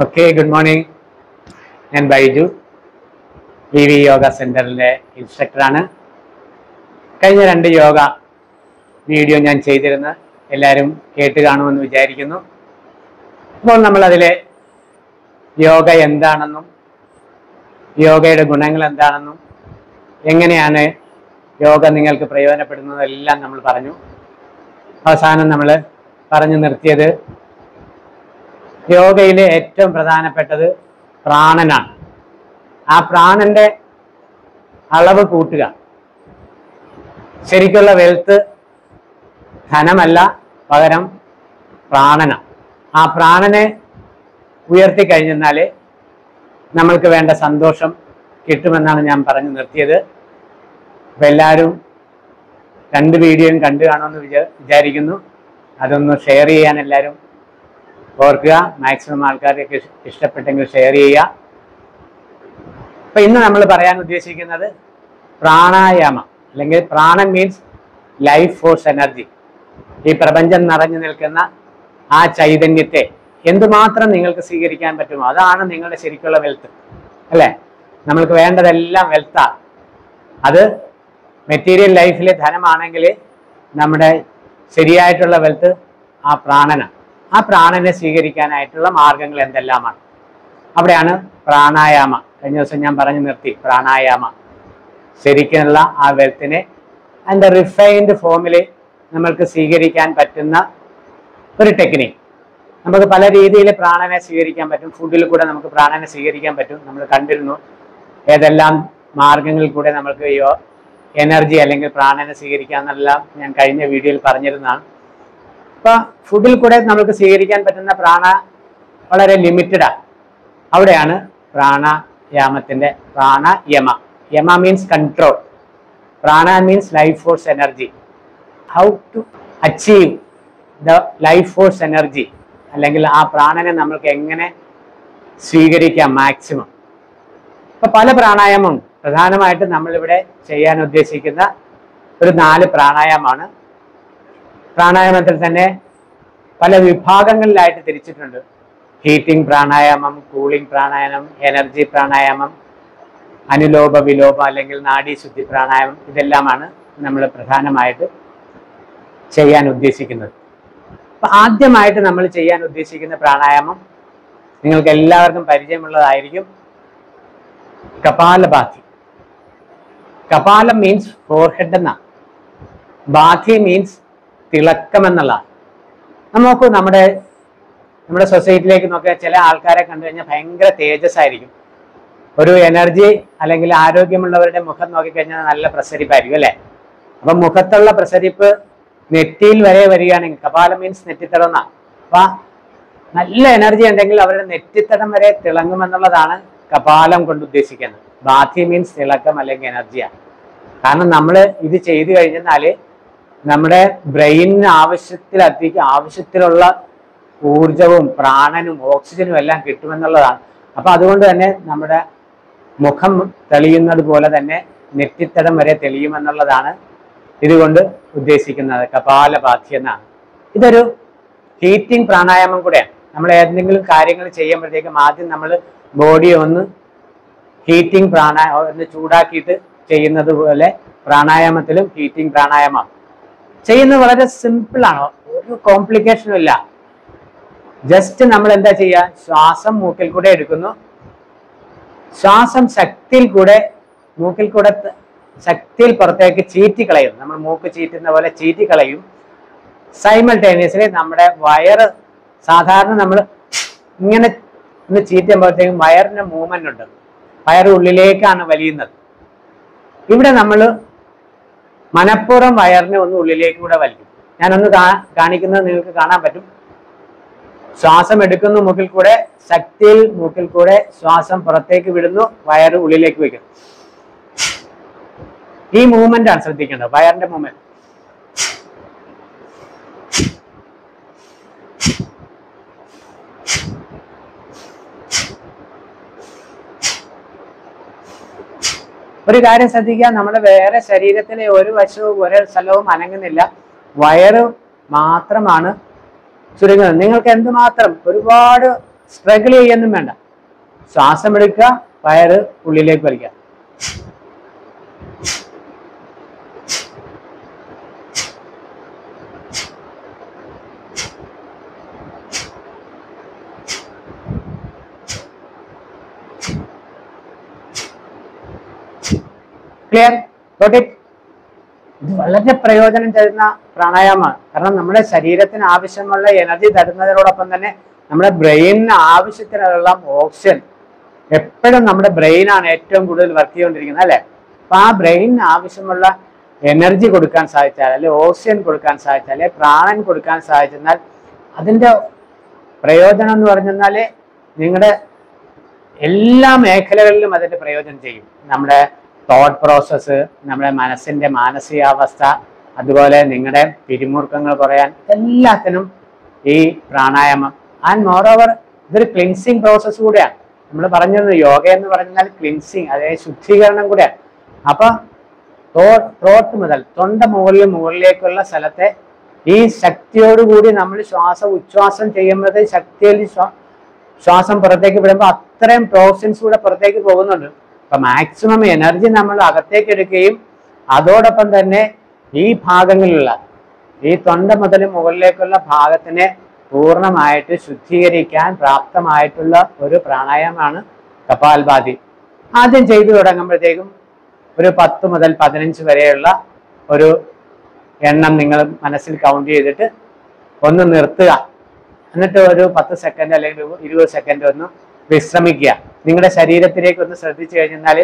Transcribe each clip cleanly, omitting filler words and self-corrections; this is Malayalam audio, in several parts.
Okay, good morning. ഞാൻ ബൈജു, വി വി യോഗ സെന്ററിലെ ഇൻസ്ട്രക്ടറാണ്. കഴിഞ്ഞ 2 യോഗ വീഡിയോ ഞാൻ ചെയ്തിരുന്നു, എല്ലാവരും കേട്ട് കാണുമെന്ന് വിചാരിക്കുന്നു. അപ്പോൾ നമ്മളതിലെ യോഗ എന്താണെന്നും യോഗയുടെ ഗുണങ്ങൾ എന്താണെന്നും എങ്ങനെയാണ് യോഗ നിങ്ങൾക്ക് പ്രയോജനപ്പെടുന്നതെല്ലാം നമ്മൾ പറഞ്ഞു. അവസാനം നമ്മൾ പറഞ്ഞു നിർത്തിയത് യോഗയിലെ ഏറ്റവും പ്രധാനപ്പെട്ടത് പ്രാണനാണ്. ആ പ്രാണന്റെ അളവ് കൂട്ടുക. ശരിക്കുള്ള വെൽത്ത് ധനമല്ല, പകരം പ്രാണനാണ്. ആ പ്രാണനെ ഉയർത്തിക്കഴിഞ്ഞാൽ നമ്മൾക്ക് വേണ്ട സന്തോഷം കിട്ടുമെന്നാണ് ഞാൻ പറഞ്ഞു നിർത്തിയത്. അപ്പം എല്ലാവരും 2 വീഡിയോയും കണ്ടു കാണുമെന്ന് വിചാരിക്കുന്നു. അതൊന്ന് ഷെയർ ചെയ്യാൻ എല്ലാവരും ഓർക്കുക. മാക്സിമം ആൾക്കാർക്ക് ഇഷ്ടപ്പെട്ടെങ്കിൽ ഷെയർ ചെയ്യുക. അപ്പം ഇന്ന് നമ്മൾ പറയാൻ ഉദ്ദേശിക്കുന്നത് പ്രാണായാമം, അല്ലെങ്കിൽ പ്രാണൻ മീൻസ് ലൈഫ് ഫോഴ്സ് എനർജി. ഈ പ്രപഞ്ചം നിറഞ്ഞു നിൽക്കുന്ന ആ ചൈതന്യത്തെ എന്തുമാത്രം നിങ്ങൾക്ക് സ്വീകരിക്കാൻ പറ്റുമോ അതാണ് നിങ്ങളുടെ ശരിക്കുള്ള വെൽത്ത്, അല്ലേ? നമ്മൾക്ക് വേണ്ടതെല്ലാം വെൽത്താണ്. അത് മെറ്റീരിയൽ ലൈഫിലെ ധനമാണെങ്കിൽ നമ്മുടെ ശരിയായിട്ടുള്ള വെൽത്ത് ആ പ്രാണനാണ്. ആ പ്രാണനെ സ്വീകരിക്കാനായിട്ടുള്ള മാർഗങ്ങൾ എന്തെല്ലാമാണ്? അവിടെയാണ് പ്രാണായാമ. കഴിഞ്ഞ ദിവസം ഞാൻ പറഞ്ഞു നിർത്തി. പ്രാണായാമ ശരിക്കുള്ള ആ വെൽത്തിനെ അതിൻ്റെ റിഫൈൻഡ് ഫോമിൽ നമ്മൾക്ക് സ്വീകരിക്കാൻ പറ്റുന്ന ഒരു ടെക്നിക്ക്. നമുക്ക് പല രീതിയിൽ പ്രാണനെ സ്വീകരിക്കാൻ പറ്റും. ഫുഡിൽ കൂടെ നമുക്ക് പ്രാണനെ സ്വീകരിക്കാൻ പറ്റും. നമ്മൾ കണ്ടിരുന്നു ഏതെല്ലാം മാർഗങ്ങളിൽ കൂടെ നമുക്ക് എനർജി അല്ലെങ്കിൽ പ്രാണനെ സ്വീകരിക്കാമെന്നെല്ലാം ഞാൻ കഴിഞ്ഞ വീഡിയോയിൽ പറഞ്ഞിരുന്നതാണ്. അപ്പോൾ ഫുഡിൽ കൂടെ നമുക്ക് സ്വീകരിക്കാൻ പറ്റുന്ന പ്രാണ വളരെ ലിമിറ്റഡാണ്. അവിടെയാണ് പ്രാണായാമത്തിൻ്റെ പ്രാണയമ. Yama means control, prana means life force energy. How to achieve the life force energy, അല്ലെങ്കിൽ ആ പ്രാണനെ നമ്മൾക്ക് എങ്ങനെ സ്വീകരിക്കാം മാക്സിമം. ഇപ്പം പല പ്രാണായാമമുണ്ട്. പ്രധാനമായിട്ട് നമ്മളിവിടെ ചെയ്യാൻ ഉദ്ദേശിക്കുന്ന ഒരു 4 പ്രാണായാമമാണ്. പ്രാണായാമത്തിൽ തന്നെ പല വിഭാഗങ്ങളിലായിട്ട് തിരിച്ചിട്ടുണ്ട്. ഹീറ്റിംഗ് പ്രാണായാമം, കൂളിംഗ് പ്രാണായാമം, എനർജി പ്രാണായാമം, അനുലോപ വിലോപ അല്ലെങ്കിൽ നാഡീശുദ്ധി പ്രാണായാമം. ഇതെല്ലാമാണ് നമ്മൾ പ്രധാനമായിട്ട് ചെയ്യാൻ ഉദ്ദേശിക്കുന്നത്. അപ്പം ആദ്യമായിട്ട് നമ്മൾ ചെയ്യാൻ ഉദ്ദേശിക്കുന്ന പ്രാണായാമം നിങ്ങൾക്ക് എല്ലാവർക്കും പരിചയമുള്ളതായിരിക്കും. കപാലഭാതി. കപാലം മീൻസ് ഫോർഹെഡ് എന്നാണ്. ബാധി മീൻസ് തിളക്കം എന്നുള്ളതാണ്. നമുക്ക് നമ്മുടെ സൊസൈറ്റിയിലേക്ക് നോക്കിയാൽ ചില ആൾക്കാരെ കണ്ടു കഴിഞ്ഞാൽ ഭയങ്കര തേജസ്സായിരിക്കും. ഒരു എനർജി അല്ലെങ്കിൽ ആരോഗ്യമുള്ളവരുടെ മുഖം നോക്കിക്കഴിഞ്ഞാൽ നല്ല പ്രസരിപ്പായിരിക്കും, അല്ലേ? അപ്പം മുഖത്തുള്ള പ്രസരിപ്പ് നെറ്റിയിൽ വരെ വരികയാണെങ്കിൽ കപാലം മീൻസ് നെറ്റിത്തടം എന്നാണ്. അപ്പം നല്ല എനർജി ഉണ്ടെങ്കിൽ അവരുടെ നെറ്റിത്തടം വരെ തിളങ്ങുമെന്നുള്ളതാണ് കപാലം കൊണ്ട് ഉദ്ദേശിക്കുന്നത്. ബാധി മീൻസ് തിളക്കം അല്ലെങ്കിൽ എനർജിയാണ്. കാരണം നമ്മൾ ഇത് ചെയ്തു കഴിഞ്ഞാൽ നമ്മുടെ ബ്രെയിനിന് ആവശ്യത്തിലുള്ള ഊർജവും പ്രാണനും ഓക്സിജനും എല്ലാം കിട്ടുമെന്നുള്ളതാണ്. അപ്പം അതുകൊണ്ട് തന്നെ നമ്മുടെ മുഖം തെളിയുന്നത് പോലെ തന്നെ നെറ്റിത്തടം വരെ തെളിയുമെന്നുള്ളതാണ് ഇതുകൊണ്ട് ഉദ്ദേശിക്കുന്നത്. കപാലഭാതി എന്നാണ്. ഇതൊരു ഹീറ്റിംഗ് പ്രാണായാമം കൂടെയാണ്. നമ്മൾ ഏതെങ്കിലും കാര്യങ്ങൾ ചെയ്യുമ്പോഴത്തേക്കും ആദ്യം നമ്മൾ ബോഡിയെ ഒന്ന് ഹീറ്റിംഗ് ഒന്ന് ചൂടാക്കിയിട്ട് ചെയ്യുന്നത് പോലെ പ്രാണായാമത്തിലും ഹീറ്റിംഗ് പ്രാണായാമം ചെയ്യുന്നത് വളരെ സിമ്പിളാണ്. ഒരു കോംപ്ലിക്കേഷനും ഇല്ല. ജസ്റ്റ് നമ്മൾ എന്താ ചെയ്യുക? ശ്വാസം മൂക്കിൽ കൂടെ എടുക്കുന്നു. ശ്വാസം മൂക്കിൽ കൂടെ ശക്തിയിൽ പുറത്തേക്ക് ചീറ്റിക്കളയും. നമ്മൾ മൂക്ക് ചീറ്റുന്ന പോലെ ചീറ്റിക്കളയും. സൈമൾട്ടേനിയസ്ലി നമ്മുടെ വയറ്, സാധാരണ നമ്മൾ ഇങ്ങനെ ഒന്ന് ചീറ്റുമ്പോഴത്തേക്കും വയറിന് മൂവ്മെന്റ് ഉണ്ട്. വയറ് ഉള്ളിലേക്കാണ് വലിയുന്നത്. ഇവിടെ നമ്മൾ മനഃപൂർവ്വം വയറിനെ ഒന്ന് ഉള്ളിലേക്ക് കൂടെ വലിക്കും. ഞാനൊന്ന് കാണിക്കുന്നത് നിങ്ങൾക്ക് കാണാൻ പറ്റും. ശ്വാസം എടുക്കുന്നു മൂക്കിൽ കൂടെ, ശക്തിയിൽ മൂക്കിൽ കൂടെ ശ്വാസം പുറത്തേക്ക് വിടുന്നു, വയറ് ഉള്ളിലേക്ക് വയ്ക്കുന്നു. ഈ മൂവ്മെന്റ് ആണ് ശ്രദ്ധിക്കേണ്ടത്, വയറിന്റെ മൂവ്മെന്റ്. ഒരു കാര്യം ശ്രദ്ധിക്കുക, നമ്മുടെ വേറെ ശരീരത്തിലെ ഒരു വശവും ഒരു സ്ഥലവും അനങ്ങുന്നില്ല. വയറ് മാത്രമാണ് ചുരുങ്ങുന്നത്. നിങ്ങൾക്ക് എന്തുമാത്രം ഒരുപാട് സ്ട്രഗിൾ ചെയ്യൊന്നും വേണ്ട. ശ്വാസം എടുക്കുക, വയറ് ഉള്ളിലേക്ക് വലിക്കുക. ക്ലിയർ? Got it? ഇത് വളരെ പ്രയോജനം തരുന്ന പ്രാണായാമമാണ്. കാരണം നമ്മുടെ ശരീരത്തിന് ആവശ്യമുള്ള എനർജി തരുന്നതിനോടൊപ്പം തന്നെ നമ്മുടെ ബ്രെയിനിന് ആവശ്യത്തിനുള്ള ഓക്സിജൻ, എപ്പോഴും നമ്മുടെ ബ്രെയിനാണ് ഏറ്റവും കൂടുതൽ വർക്ക് ചെയ്തുകൊണ്ടിരിക്കുന്നത് അല്ലെ. അപ്പൊ ആ ബ്രെയിനിന് ആവശ്യമുള്ള എനർജി കൊടുക്കാൻ സാധിച്ചാൽ, അല്ലെ ഓക്സിജൻ കൊടുക്കാൻ സാധിച്ചാൽ, അല്ലെ പ്രാണൻ കൊടുക്കാൻ സാധിച്ചെന്നാൽ അതിന്റെ പ്രയോജനം എന്ന് പറഞ്ഞാല് നിങ്ങളുടെ എല്ലാ മേഖലകളിലും അതിന്റെ പ്രയോജനം ചെയ്യും. നമ്മുടെ തോട്ട് പ്രോസസ്സ്, നമ്മുടെ മനസ്സിന്റെ മാനസികാവസ്ഥ, അതുപോലെ നിങ്ങളുടെ പിരിമുറുക്കങ്ങൾ കുറയാൻ, എല്ലാത്തിനും ഈ പ്രാണായാമം. ആൻഡ് മോറോവർ ഇതൊരു ക്ലിൻസിങ് പ്രോസസ്സ് കൂടെയാണ്. നമ്മൾ പറഞ്ഞിരുന്നു യോഗ എന്ന് പറഞ്ഞാൽ ക്ലിൻസിങ്, അതായത് ശുദ്ധീകരണം കൂടെയാണ്. അപ്പൊ ത്രോട്ട് മുതൽ തൊണ്ട മുകളിലേക്കുള്ള സ്ഥലത്തെ ഈ ശക്തിയോടുകൂടി നമ്മൾ ഉച്ഛ്വാസം ചെയ്യുമ്പോൾ ശക്തിയിൽ ശ്വാസം പുറത്തേക്ക് വിടുമ്പോൾ അത്രയും ടോക്സിൻസ് കൂടെ പുറത്തേക്ക് പോകുന്നുണ്ട്. അപ്പൊ മാക്സിമം എനർജി നമ്മൾ അകത്തേക്ക് എടുക്കുകയും അതോടൊപ്പം തന്നെ ഈ ഭാഗങ്ങളിലുള്ള ഈ തൊണ്ട മുതൽ മുകളിലേക്കുള്ള ഭാഗത്തിനെ പൂർണ്ണമായിട്ട് ശുദ്ധീകരിക്കാൻ പ്രാപ്തമായിട്ടുള്ള ഒരു പ്രാണായാമമാണ് കപാൽഭാതി. ആദ്യം ചെയ്തു തുടങ്ങുമ്പോഴത്തേക്കും ഒരു 10 മുതൽ 15 വരെയുള്ള ഒരു എണ്ണം നിങ്ങൾ മനസ്സിൽ കൗണ്ട് ചെയ്തിട്ട് ഒന്ന് നിർത്തുക. എന്നിട്ട് ഒരു 10 സെക്കൻഡ് അല്ലെങ്കിൽ 20 സെക്കൻഡ് ഒന്ന് വിശ്രമിക്കുക. നിങ്ങളുടെ ശരീരത്തിലേക്ക് ഒന്ന് ശ്രദ്ധിച്ചു കഴിഞ്ഞാൽ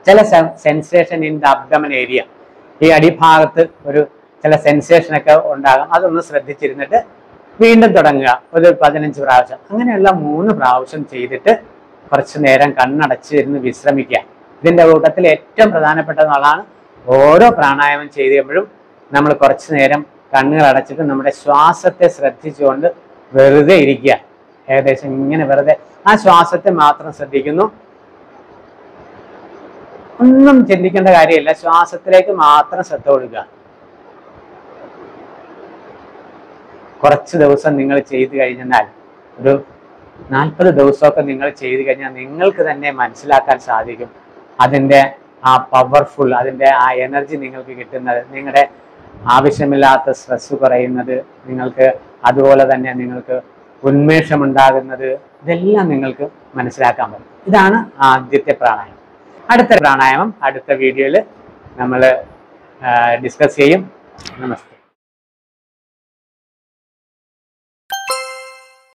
ചില sensation in the abdomen area, ഈ അടിഭാഗത്ത് ഒരു ചില സെൻസേഷനൊക്കെ ഉണ്ടാകാം. അതൊന്ന് ശ്രദ്ധിച്ചിരുന്നിട്ട് വീണ്ടും തുടങ്ങുക ഒരു 15 പ്രാവശ്യം. അങ്ങനെയുള്ള 3 പ്രാവശ്യം ചെയ്തിട്ട് കുറച്ചു നേരം കണ്ണടച്ചിരുന്ന് വിശ്രമിക്കുക. ഇതിന്റെ കൂട്ടത്തിൽ ഏറ്റവും പ്രധാനപ്പെട്ടതാണ് ഓരോ പ്രാണായാമം ചെയ്ത് കഴിയുമ്പോഴും നമ്മൾ കുറച്ചു നേരം കണ്ണുകൾ അടച്ചിട്ട് നമ്മുടെ ശ്വാസത്തെ ശ്രദ്ധിച്ചുകൊണ്ട് വെറുതെ ഇരിക്കുക. ഏകദേശം ഇങ്ങനെ വെറുതെ ആ ശ്വാസത്തെ മാത്രം ശ്രദ്ധിക്കുന്നു. ഒന്നും ചിന്തിക്കേണ്ട കാര്യമില്ല, ശ്വാസത്തിലേക്ക് മാത്രം ശ്രദ്ധ കൊടുക്കുക. കുറച്ച് ദിവസം നിങ്ങൾ ചെയ്തു കഴിഞ്ഞാൽ, ഒരു 40 ദിവസമൊക്കെ നിങ്ങൾ ചെയ്തു കഴിഞ്ഞാൽ നിങ്ങൾക്ക് തന്നെ മനസ്സിലാക്കാൻ സാധിക്കും അതിൻ്റെ ആ പവർഫുൾ, അതിൻ്റെ ആ എനർജി നിങ്ങൾക്ക് കിട്ടുന്നത്, നിങ്ങളുടെ ആവശ്യമില്ലാത്ത സ്ട്രെസ് കുറയുന്നത്, നിങ്ങൾക്ക് അതുപോലെ തന്നെ നിങ്ങൾക്ക് ഉന്മേഷമുണ്ടാകുന്നത്, ഇതെല്ലാം നിങ്ങൾക്ക് മനസ്സിലാക്കാൻ പറ്റും. ഇതാണ് ആദ്യത്തെ പ്രാണായാമം. അടുത്ത പ്രാണായാമം അടുത്ത വീഡിയോയിൽ നമ്മൾ ഡിസ്കസ് ചെയ്യും. നമസ്തേ.